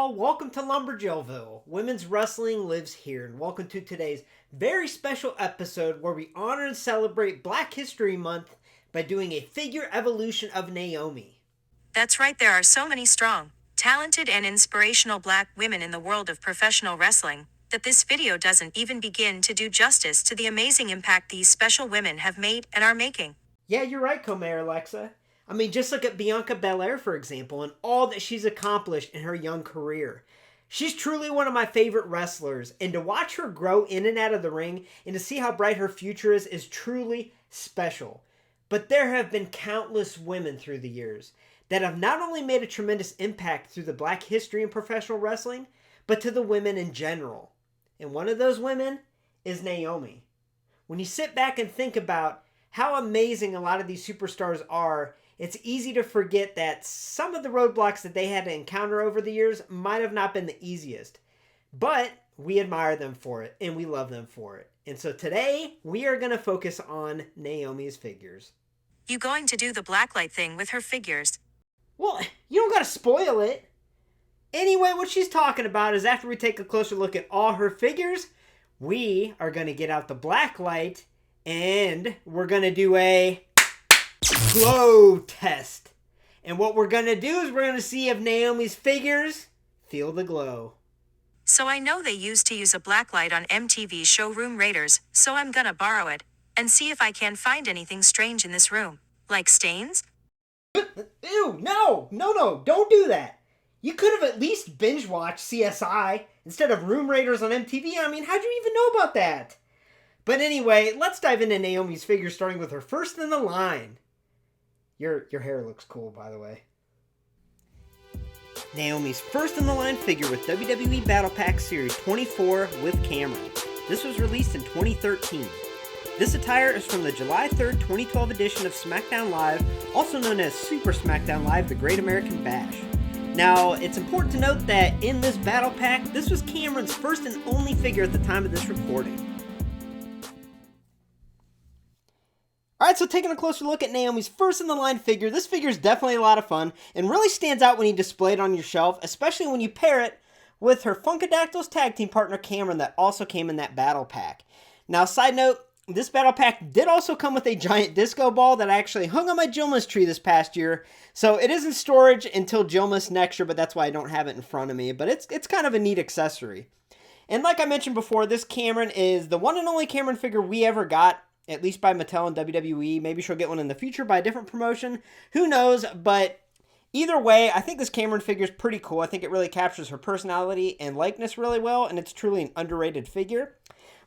all, welcome to LumberJillville. Women's wrestling lives here, and welcome to today's very special episode where we honor and celebrate Black History Month by doing a figure evolution of Naomi. That's right, there are so many strong, talented and inspirational Black women in the world of professional wrestling, that this video doesn't even begin to do justice to the amazing impact these special women have made and are making. Yeah, you're right, Comair Alexa. I mean, just look at Bianca Belair, for example, and all that she's accomplished in her young career. She's truly one of my favorite wrestlers, and to watch her grow in and out of the ring and to see how bright her future is truly special. But there have been countless women through the years that have not only made a tremendous impact through the Black history in professional wrestling, but to the women in general. And one of those women is Naomi. When you sit back and think about how amazing a lot of these superstars are, it's easy to forget that some of the roadblocks that they had to encounter over the years might have not been the easiest. But we admire them for it, and we love them for it. And so today, we are going to focus on Naomi's figures. You going to do the blacklight thing with her figures? Well, you don't got to spoil it. Anyway, what she's talking about is after we take a closer look at all her figures, we are going to get out the blacklight, and we're going to do a glow test. And what we're going to do is we're going to see if Naomi's figures feel the glow. So I know they used to use a blacklight on MTV's Showroom Raiders, so I'm gonna borrow it and see if I can find anything strange in this room. Like stains? Ew, no, don't do that. You could have at least binge watched CSI instead of Room Raiders on MTV. I mean, how'd you even know about that? But anyway, let's dive into Naomi's figure, starting with her first in the line. Your hair looks cool, by the way. Naomi's first in the line figure with WWE Battle Pack Series 24 with Cameron. This was released in 2013. This attire is from the July 3rd, 2012 edition of SmackDown Live, also known as Super SmackDown Live, The Great American Bash. Now, it's important to note that in this battle pack, this was Cameron's first and only figure at the time of this recording. Alright, so taking a closer look at Naomi's first in the line figure, this figure is definitely a lot of fun and really stands out when you display it on your shelf, especially when you pair it with her Funkadactyl's tag team partner Cameron that also came in that battle pack. Now, side note, this battle pack did also come with a giant disco ball that I actually hung on my Jillmas tree this past year, so it is in storage until Jillmas next year, but that's why I don't have it in front of me, but it's kind of a neat accessory. And like I mentioned before, this Cameron is the one and only Cameron figure we ever got, at least by Mattel and WWE. Maybe she'll get one in the future by a different promotion. Who knows? But either way, I think this Cameron figure is pretty cool. I think it really captures her personality and likeness really well, and it's truly an underrated figure.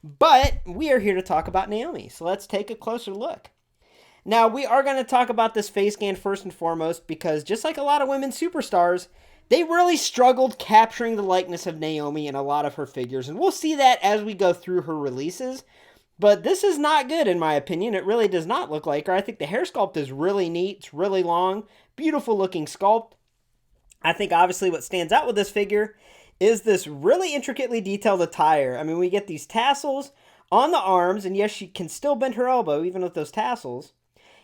But we are here to talk about Naomi, so let's take a closer look. Now, we are going to talk about this face scan first and foremost because just like a lot of women superstars, they really struggled capturing the likeness of Naomi in a lot of her figures, and we'll see that as we go through her releases. But this is not good in my opinion. It really does not look like her. I think the hair sculpt is really neat. It's really long. Beautiful looking sculpt. I think obviously what stands out with this figure is this really intricately detailed attire. I mean, we get these tassels on the arms, and yes, she can still bend her elbow even with those tassels.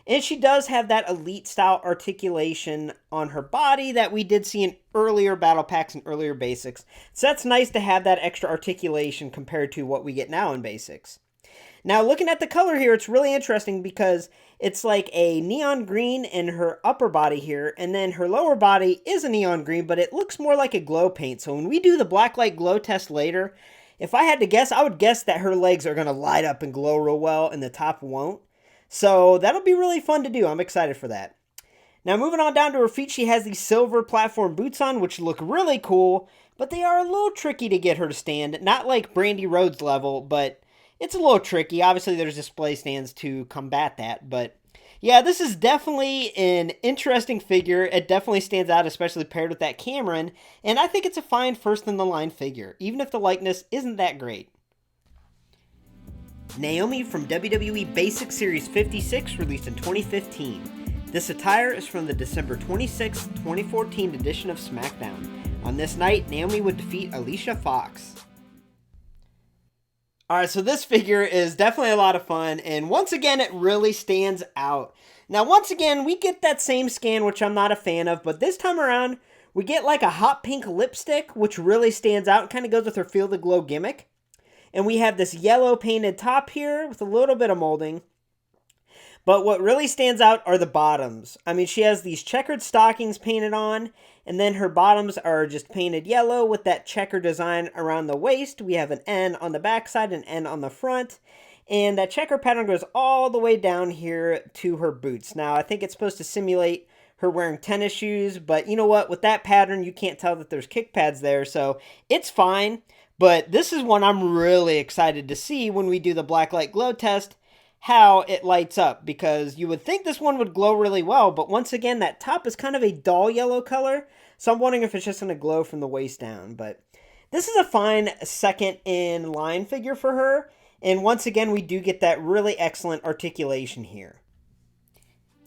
And she does have that elite style articulation on her body that we did see in earlier battle packs and earlier basics. So that's nice to have that extra articulation compared to what we get now in basics. Now, looking at the color here, it's really interesting because it's like a neon green in her upper body here, and then her lower body is a neon green, but it looks more like a glow paint. So when we do the blacklight glow test later, if I had to guess, I would guess that her legs are going to light up and glow real well, and the top won't. So that'll be really fun to do. I'm excited for that. Now, moving on down to her feet, she has these silver platform boots on, which look really cool, but they are a little tricky to get her to stand. Not like Brandy Rhodes level, but it's a little tricky. Obviously, there's display stands to combat that, but yeah, this is definitely an interesting figure. It definitely stands out, especially paired with that Cameron, and I think it's a fine first-in-the-line figure, even if the likeness isn't that great. Naomi from WWE Basic Series 56, released in 2015. This attire is from the December 26, 2014 edition of SmackDown. On this night, Naomi would defeat Alicia Fox. Alright, so this figure is definitely a lot of fun, and once again, it really stands out. Now, once again, we get that same scan, which I'm not a fan of, but this time around, We get like a hot pink lipstick, which really stands out and kind of goes with her Feel the Glow gimmick. And we have this yellow painted top here with a little bit of molding. But what really stands out are the bottoms. I mean, she has these checkered stockings painted on, and then her bottoms are just painted yellow with that checker design around the waist. We have an N on the backside and an N on the front. And that checker pattern goes all the way down here to her boots. Now, I think it's supposed to simulate her wearing tennis shoes, but you know what? With that pattern, you can't tell that there's kick pads there, so it's fine. But this is one I'm really excited to see when we do the blacklight glow test, how it lights up, because you would think this one would glow really well, but once again, that top is kind of a dull yellow color, so I'm wondering if it's just going to glow from the waist down. But this is a fine second in line figure for her, and once again, we do get that really excellent articulation here.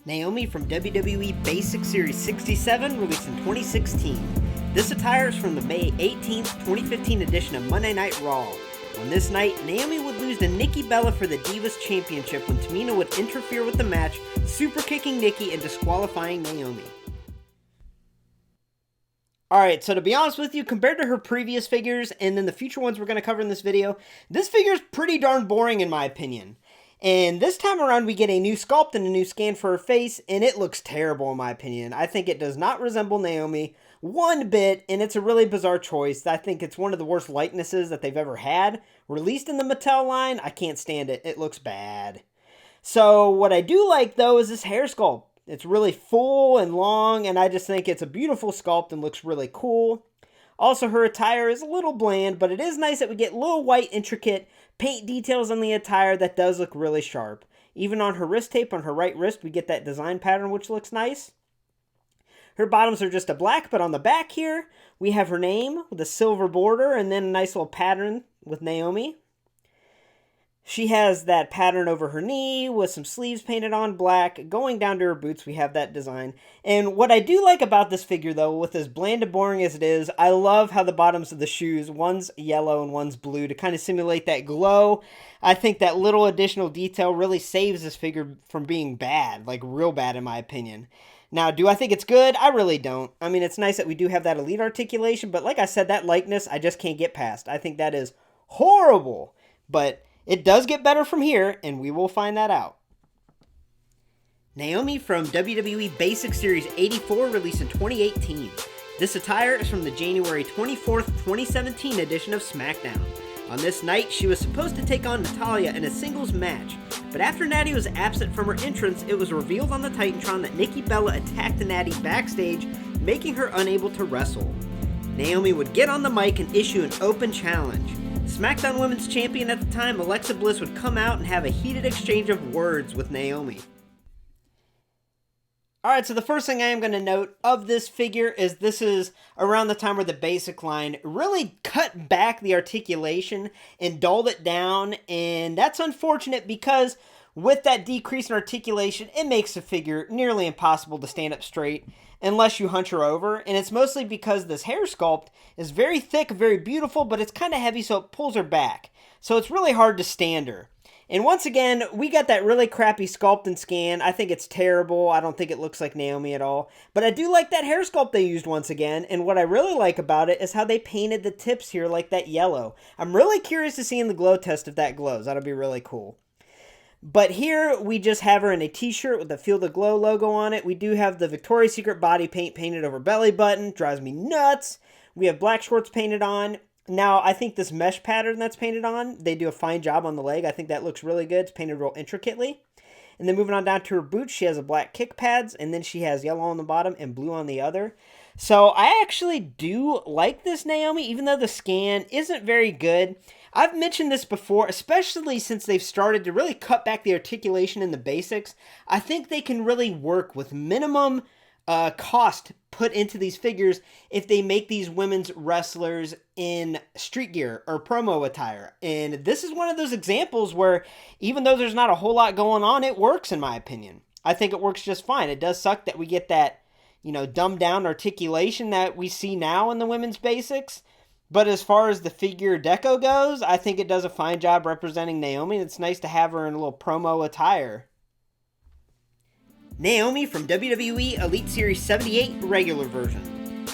Naomi from WWE Basic Series 67, released in 2016. This attire is from the May 18th, 2015 edition of Monday Night Raw. On this night, Naomi would lose to Nikki Bella for the Divas Championship when Tamina would interfere with the match, super kicking Nikki and disqualifying Naomi. Alright, so to be honest with you, compared to her previous figures and then the future ones we're going to cover in this video, this figure is pretty darn boring in my opinion. And this time around we get a new sculpt and a new scan for her face, and it looks terrible in my opinion. I think it does not resemble Naomi one bit, and it's a really bizarre choice. I think it's one of the worst likenesses that they've ever had. Released in the Mattel line, I can't stand it. It looks bad. So what I do like though is this hair sculpt. It's really full and long, and I just think it's a beautiful sculpt and looks really cool. Also, her attire is a little bland, but it is nice that we get little white intricate paint details on the attire that does look really sharp. Even on her wrist tape on her right wrist, we get that design pattern, which looks nice. Her bottoms are just a black, but on the back here, we have her name with a silver border and then a nice little pattern with Naomi. She has that pattern over her knee with some sleeves painted on black. Going down to her boots, we have that design. And what I do like about this figure, though, with as bland and boring as it is, I love how the bottoms of the shoes, one's yellow and one's blue, to kind of simulate that glow. I think that little additional detail really saves this figure from being bad, like real bad in my opinion. Now, do I think it's good? I really don't. I mean, it's nice that we do have that elite articulation, but like I said, that likeness, I just can't get past. I think that is horrible, but it does get better from here, and we will find that out. Naomi from WWE Basic Series 84, released in 2018. This attire is from the January 24th, 2017 edition of SmackDown. On this night, she was supposed to take on Natalya in a singles match, but after Natty was absent from her entrance, it was revealed on the Titantron that Nikki Bella attacked Natty backstage, making her unable to wrestle. Naomi would get on the mic and issue an open challenge. SmackDown Women's Champion at the time, Alexa Bliss, would come out and have a heated exchange of words with Naomi. Alright, so the first thing I am going to note of this figure is this is around the time where the basic line really cut back the articulation and dulled it down, and that's unfortunate because with that decrease in articulation, it makes the figure nearly impossible to stand up straight unless you hunch her over, and it's mostly because this hair sculpt is very thick, very beautiful, but it's kind of heavy, so it pulls her back. So it's really hard to stand her. And once again, we got that really crappy sculpt and scan. I think it's terrible. I don't think it looks like Naomi at all. But I do like that hair sculpt they used once again, and what I really like about it is how they painted the tips here like that yellow. I'm really curious to see in the glow test if that glows. That'll be really cool. But here, we just have her in a t-shirt with the Feel the Glow logo on it. We do have the Victoria's Secret body paint painted over belly button. Drives me nuts. We have black shorts painted on. Now, I think this mesh pattern that's painted on, they do a fine job on the leg. I think that looks really good. It's painted real intricately. And then moving on down to her boots, she has a black kick pads, and then she has yellow on the bottom and blue on the other. So I actually do like this Naomi, even though the scan isn't very good. I've mentioned this before, especially since they've started to really cut back the articulation in the basics. I think they can really work with minimum cost put into these figures if they make these women's wrestlers in street gear or promo attire. And this is one of those examples where even though there's not a whole lot going on, it works in my opinion. I think it works just fine. It does suck that we get that, dumbed down articulation that we see now in the women's basics. But as far as the figure deco goes, I think it does a fine job representing Naomi. It's nice to have her in a little promo attire. Naomi from WWE Elite Series 78 regular version.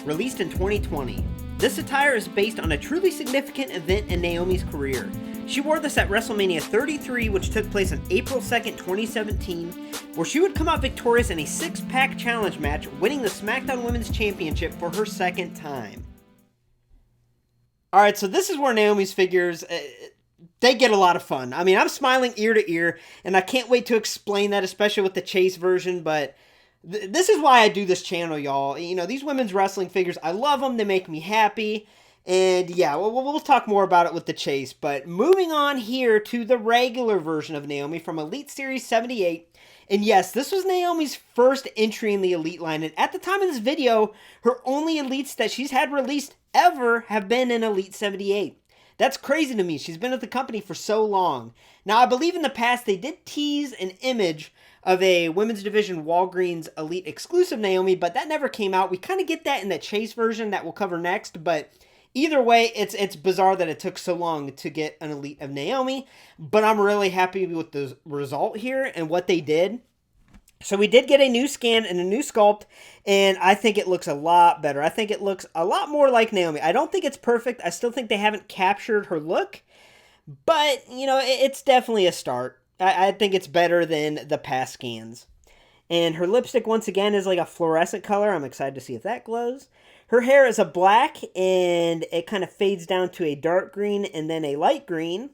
released in 2020. This attire is based on a truly significant event in Naomi's career. She wore this at WrestleMania 33, which took place on April 2nd, 2017, where she would come out victorious in a six-pack challenge match, winning the SmackDown Women's Championship for her second time. Alright, so this is where Naomi's figures, they get a lot of fun. I mean, I'm smiling ear to ear, and I can't wait to explain that, especially with the Chase version, but this is why I do this channel, y'all. You know, these women's wrestling figures, I love them, they make me happy. And yeah, we'll talk more about it with the Chase. But moving on here to the regular version of Naomi from Elite Series 78. And yes, this was Naomi's first entry in the Elite line. And at the time of this video, her only Elites that she's had released ever have been in Elite 78. That's crazy to me. She's been at the company for so long. Now, I believe in the past they did tease an image of a women's division Walgreens Elite exclusive Naomi, but that never came out. We kind of get that in the Chase version that we'll cover next, but either way, it's bizarre that it took so long to get an Elite of Naomi, but I'm really happy with the result here and what they did. So we did get a new scan and a new sculpt, and I think it looks a lot better. I think it looks a lot more like Naomi. I don't think it's perfect. I still think they haven't captured her look, but, you know, it's definitely a start. I think it's better than the past scans. And her lipstick, once again, is like a fluorescent color. I'm excited to see if that glows. Her hair is a black, and it kind of fades down to a dark green and then a light green.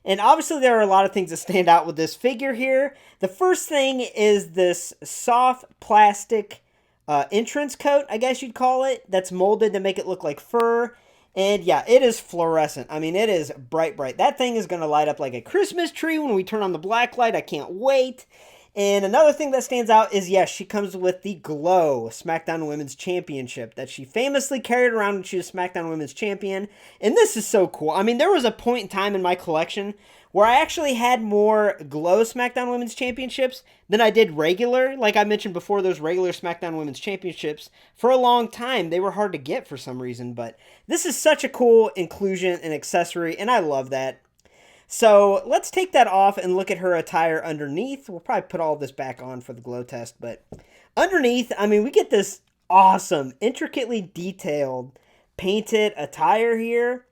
And obviously there are a lot of things that stand out with this figure here. The first thing is this soft plastic entrance coat, I guess you'd call it, that's molded to make it look like fur. And yeah, it is fluorescent. I mean, it is bright, bright. That thing is going to light up like a Christmas tree when we turn on the blacklight. I can't wait. And another thing that stands out is, yes, she comes with the Glow SmackDown Women's Championship that she famously carried around when she was SmackDown Women's Champion. And this is so cool. I mean, there was a point in time in my collection where I actually had more Glow SmackDown Women's Championships than I did regular. Like I mentioned before, those regular SmackDown Women's Championships, for a long time, they were hard to get for some reason. But this is such a cool inclusion and accessory, and I love that. So let's take that off and look at her attire underneath. We'll probably put all this back on for the glow test, but underneath, I mean, we get this awesome, intricately detailed painted attire here.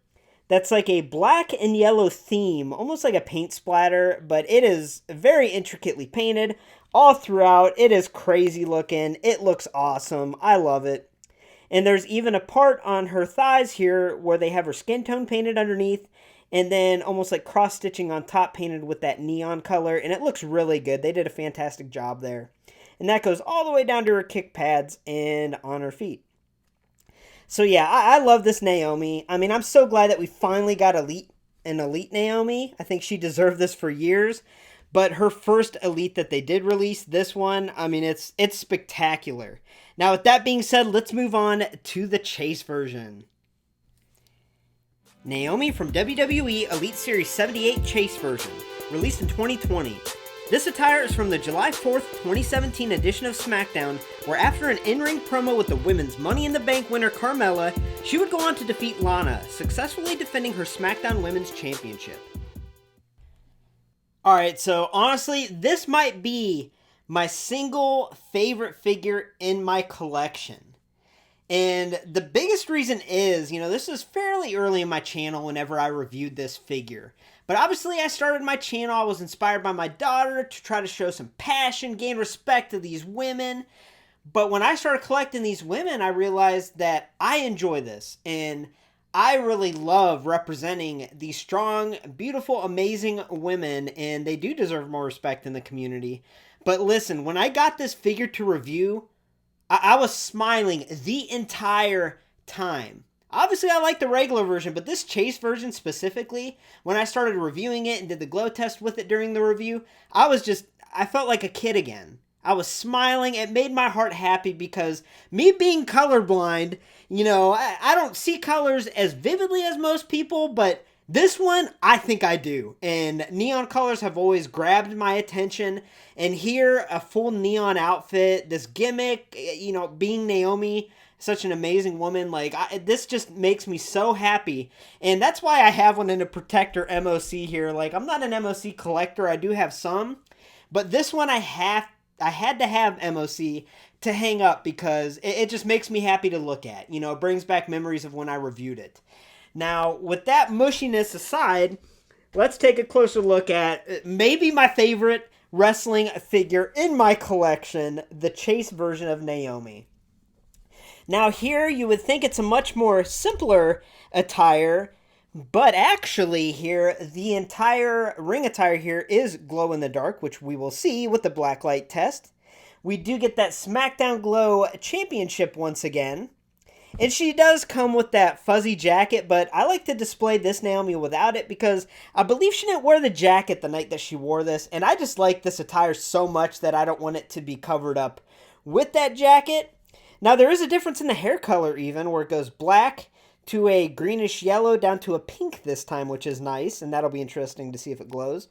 That's like a black and yellow theme, almost like a paint splatter, but it is very intricately painted all throughout. It is crazy looking. It looks awesome. I love it. And there's even a part on her thighs here where they have her skin tone painted underneath, and then almost like cross-stitching on top painted with that neon color, and it looks really good. They did a fantastic job there. And that goes all the way down to her kick pads and on her feet. So yeah, I love this Naomi. I mean, I'm so glad that we finally got an Elite Naomi. I think she deserved this for years. But her first Elite that they did release, this one, I mean, it's spectacular. Now, with that being said, let's move on to the Chase version. Naomi from WWE Elite Series 78 Chase version, released in 2020. This attire is from the July 4th, 2017 edition of SmackDown, where after an in-ring promo with the women's Money in the Bank winner Carmella, she would go on to defeat Lana, successfully defending her SmackDown Women's Championship. Alright, so honestly, this might be my single favorite figure in my collection. And the biggest reason is, you know, this is fairly early in my channel whenever I reviewed this figure. But obviously I started my channel, I was inspired by my daughter to try to show some passion, gain respect to these women. But when I started collecting these women, I realized that I enjoy this. And I really love representing these strong, beautiful, amazing women. And they do deserve more respect in the community. But listen, when I got this figure to review, I was smiling the entire time. Obviously, I like the regular version, but this Chase version specifically, when I started reviewing it and did the glow test with it during the review, I felt like a kid again. I was smiling. It made my heart happy because me being colorblind, you know, I don't see colors as vividly as most people, but this one, I think I do. And neon colors have always grabbed my attention. And here, a full neon outfit, this gimmick, you know, being Naomi, such an amazing woman, like, this just makes me so happy. And that's why I have one in a Protector MOC here. Like, I'm not an MOC collector. I do have some. But this one I had to have MOC to hang up because it just makes me happy to look at. You know, it brings back memories of when I reviewed it. Now, with that mushiness aside, let's take a closer look at maybe my favorite wrestling figure in my collection, the Chase version of Naomi. Now here you would think it's a much more simpler attire, but actually here the entire ring attire here is glow in the dark, which we will see with the blacklight test. We do get that SmackDown Glow Championship once again. And she does come with that fuzzy jacket, but I like to display this Naomi without it because I believe she didn't wear the jacket the night that she wore this, and I just like this attire so much that I don't want it to be covered up with that jacket. Now, there is a difference in the hair color even, where it goes black to a greenish yellow down to a pink this time, which is nice, and that'll be interesting to see if it glows.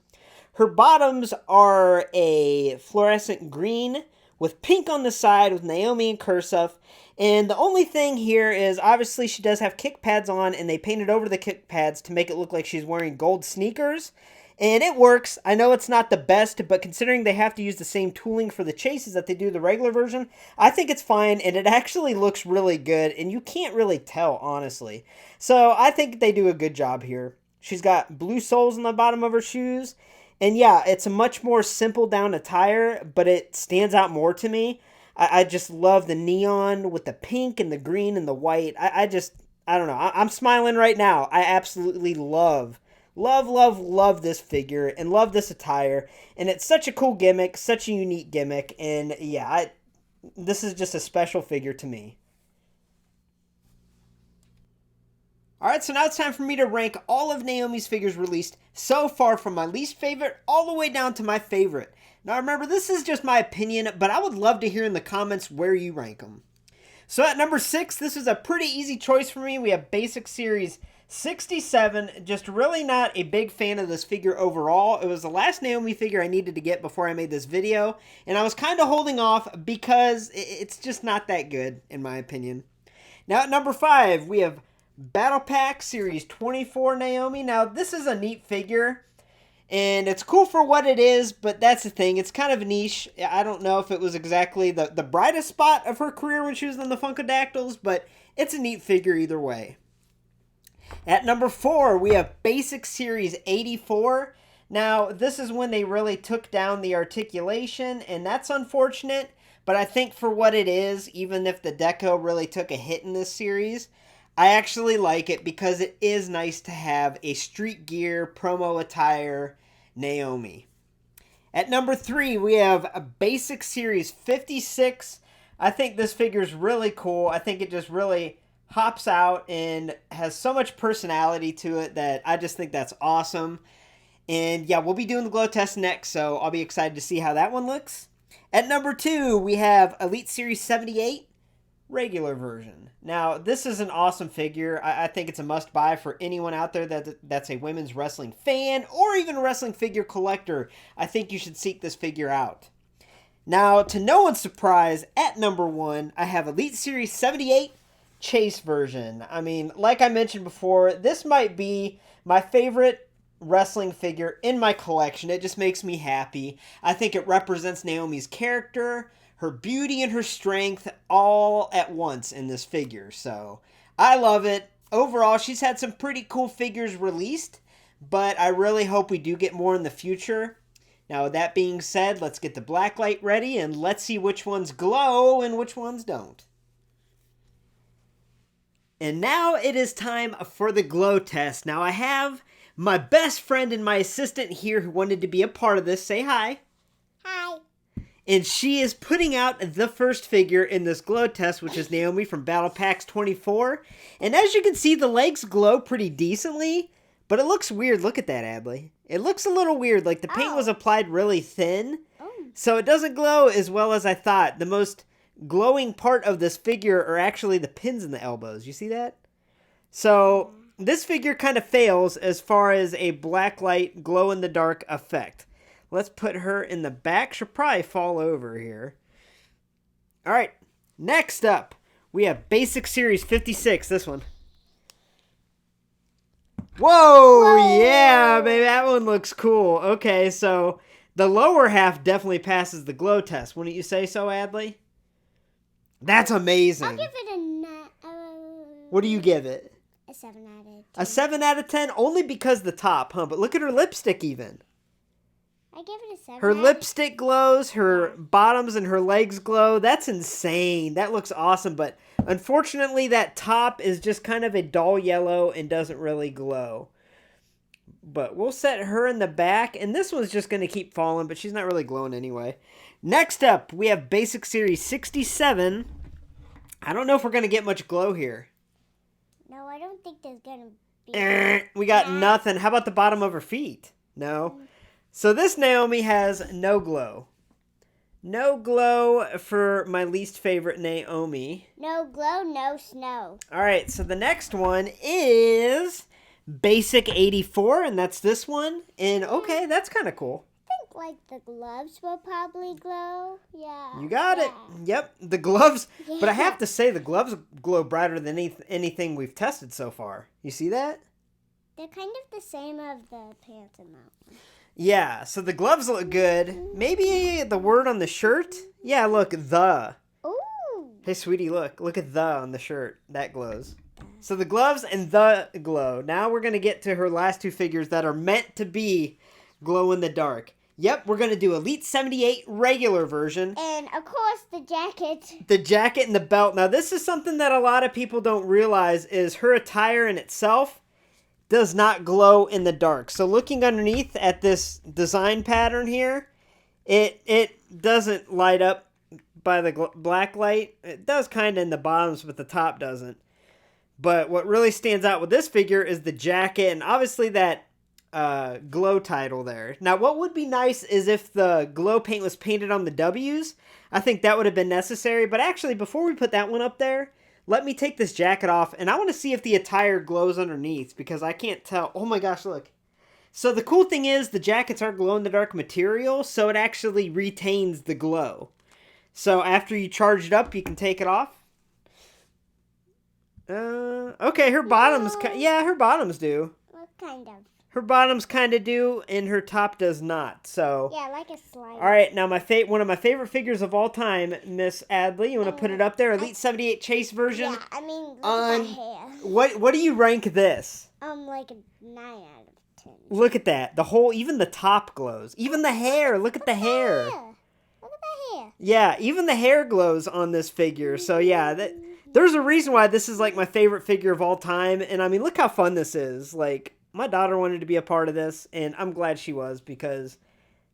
Her bottoms are a fluorescent green with pink on the side with Naomi in cursive. And the only thing here is obviously she does have kick pads on, and they painted over the kick pads to make it look like she's wearing gold sneakers. And it works. I know it's not the best, but considering they have to use the same tooling for the chases that they do the regular version, I think it's fine, and it actually looks really good, and you can't really tell, honestly. So I think they do a good job here. She's got blue soles on the bottom of her shoes. And yeah, it's a much more simple down attire, but it stands out more to me. I just love the neon with the pink and the green and the white. I don't know. I'm smiling right now. I absolutely love this figure and love this attire. And it's such a cool gimmick, such a unique gimmick. And yeah, this is just a special figure to me. Alright, so now it's time for me to rank all of Naomi's figures released so far from my least favorite all the way down to my favorite. Now remember, this is just my opinion, but I would love to hear in the comments where you rank them. So at number 6, this is a pretty easy choice for me. We have Basic Series 67. Just really not a big fan of this figure overall. It was the last Naomi figure I needed to get before I made this video, and I was kind of holding off because it's just not that good, in my opinion. Now at number 5, we have Battle Pack Series 24 Naomi. Now, this is a neat figure, and it's cool for what it is, but that's the thing. It's kind of niche. I don't know if it was exactly the brightest spot of her career when she was on the Funkadactyls, but it's a neat figure either way. At number 4, we have Basic Series 84. Now, this is when they really took down the articulation, and that's unfortunate, but I think for what it is, even if the deco really took a hit in this series, I actually like it because it is nice to have a street gear promo attire Naomi. At number 3, we have a Basic Series 56. I think this figure is really cool. I think it just really hops out and has so much personality to it that I just think that's awesome. And yeah, we'll be doing the glow test next, so I'll be excited to see how that one looks. At number 2, we have Elite Series 78. Regular version. Now, this is an awesome figure. I think it's a must-buy for anyone out there that's a women's wrestling fan or even a wrestling figure collector. I think you should seek this figure out. Now, to no one's surprise, at number 1, I have Elite Series 78 Chase version. I mean, like I mentioned before, this might be my favorite wrestling figure in my collection. It just makes me happy. I think it represents Naomi's character, her beauty and her strength all at once in this figure. So I love it. Overall, she's had some pretty cool figures released, but I really hope we do get more in the future. Now, with that being said, let's get the blacklight ready and let's see which ones glow and which ones don't. And now it is time for the glow test. Now I have my best friend and my assistant here who wanted to be a part of this. Say hi. Hi. And she is putting out the first figure in this glow test, which is Naomi from Battle Packs 24. And as you can see, the legs glow pretty decently, but it looks weird. Look at that, Adley. It looks a little weird, like the paint was applied really thin. So it doesn't glow as well as I thought. The most glowing part of this figure are actually the pins in the elbows. You see that? So this figure kind of fails as far as a blacklight glow-in-the-dark effect. Let's put her in the back. She'll probably fall over here. All right. Next up, we have Basic Series 56. This one. Whoa! Yeah, baby. That one looks cool. Okay, so the lower half definitely passes the glow test. Wouldn't you say so, Adley? That's amazing. I'll give it What do you give it? a 7 out of 10. A 7 out of 10? Only because the top, huh? But look at her lipstick even. I give it a 7. Her lipstick glows, her bottoms and her legs glow. That's insane. That looks awesome. But unfortunately, that top is just kind of a dull yellow and doesn't really glow. But we'll set her in the back. And this one's just going to keep falling, but she's not really glowing anyway. Next up, we have Basic Series 67. I don't know if we're going to get much glow here. No, I don't think there's going to be. We got nothing. How about the bottom of her feet? No. So this Naomi has no glow. No glow for my least favorite Naomi. No glow, no snow. All right, so the next one is Basic 84, and that's this one. And okay, that's kind of cool. I think like the gloves will probably glow. Yeah. You got it. Yep, the gloves. Yeah. But I have to say, the gloves glow brighter than anything we've tested so far. You see that? They're kind of the same of the pants amount. Yeah, so the gloves look good. Maybe the word on the shirt? Yeah, look, the. Ooh. Hey, sweetie, look at the on the shirt. That glows. So the gloves and the glow. Now we're going to get to her last two figures that are meant to be glow in the dark. Yep, we're going to do Elite 78 regular version. And, of course, the jacket. The jacket and the belt. Now, this is something that a lot of people don't realize is her attire in itself does not glow in the dark. So looking underneath at this design pattern here, it doesn't light up by the black light. It does kind of in the bottoms, but the top doesn't. But what really stands out with this figure is the jacket and obviously that glow title there. Now, what would be nice is if the glow paint was painted on the W's. I think that would have been necessary. But actually, before we put that one up there, let me take this jacket off, and I want to see if the attire glows underneath, because I can't tell. Oh my gosh, look. So the cool thing is, the jackets are glow-in-the-dark material, so it actually retains the glow. So after you charge it up, you can take it off. Okay, her bottoms, yeah, her bottoms do. What kind of? Her bottoms kind of do, and her top does not. So yeah, like a slide. All right, now one of my favorite figures of all time, Miss Adley. You want to put it up there? Elite 78 Chase version. Yeah, I mean, look at the hair. What do you rank this? Like a 9 out of 10. Look at that. The whole, even the top glows. Even the hair. Look at the hair. Look at the hair. Yeah, even the hair glows on this figure. So yeah, there's a reason why this is like my favorite figure of all time. And I mean, look how fun this is. Like, my daughter wanted to be a part of this, and I'm glad she was, because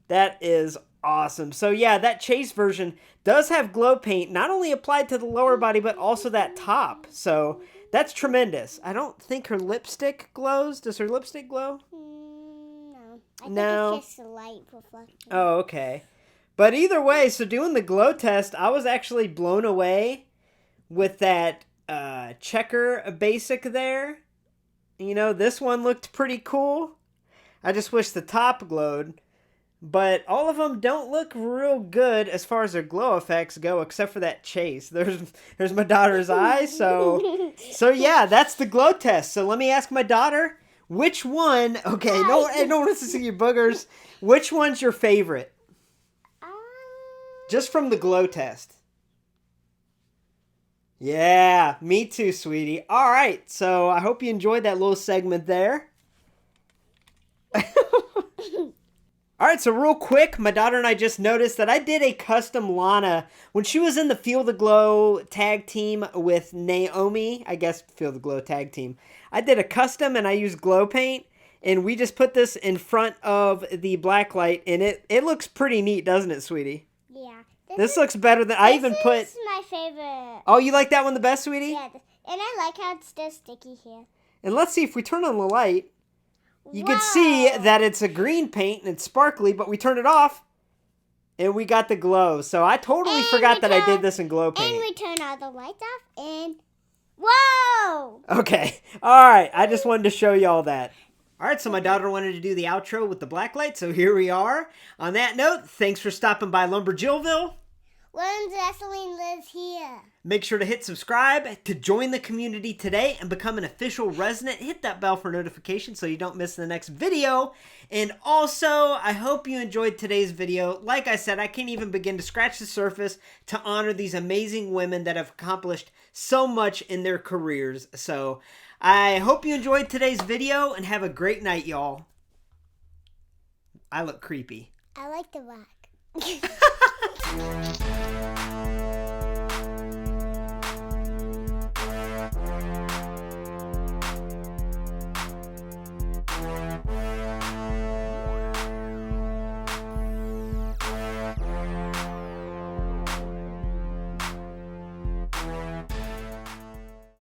that is awesome. So yeah, that Chase version does have glow paint, not only applied to the lower body, but also that top. So that's tremendous. I don't think her lipstick glows. Does her lipstick glow? No. I No. think it's just a light reflection. Oh, okay. But either way, so doing the glow test, I was actually blown away with that checker basic there. You know, this one looked pretty cool. I just wish the top glowed. But all of them don't look real good as far as their glow effects go, except for that Chase. There's my daughter's eyes. So yeah, that's the glow test. So let me ask my daughter, which one, okay, no one wants to see your boogers. Which one's your favorite? Just from the glow test. Yeah, me too, sweetie. All right, so I hope you enjoyed that little segment there. All right, so real quick, my daughter and I just noticed that I did a custom Lana when she was in the Feel the Glow tag team with Naomi. I guess Feel the Glow tag team. I did a custom and I used glow paint, and we just put this in front of the blacklight, and it looks pretty neat, doesn't it, sweetie? Yeah. This looks better than I even put. This is my favorite. Oh, you like that one the best, sweetie? Yeah, and I like how it's still sticky here. And let's see if we turn on the light. You can see that it's a green paint and it's sparkly, but we turned it off and we got the glow. So I totally forgot that I did this in glow paint. And we turn all the lights off and whoa! Okay. All right. I just wanted to show you all that. All right. So my daughter wanted to do the outro with the black light. So here we are. On that note, thanks for stopping by LumberJillville. Women's Wrestling lives here. Make sure to hit subscribe to join the community today and become an official resident. Hit that bell for notifications so you don't miss the next video. And also, I hope you enjoyed today's video. Like I said, I can't even begin to scratch the surface to honor these amazing women that have accomplished so much in their careers. So, I hope you enjoyed today's video and have a great night, y'all. I look creepy. I like the rock.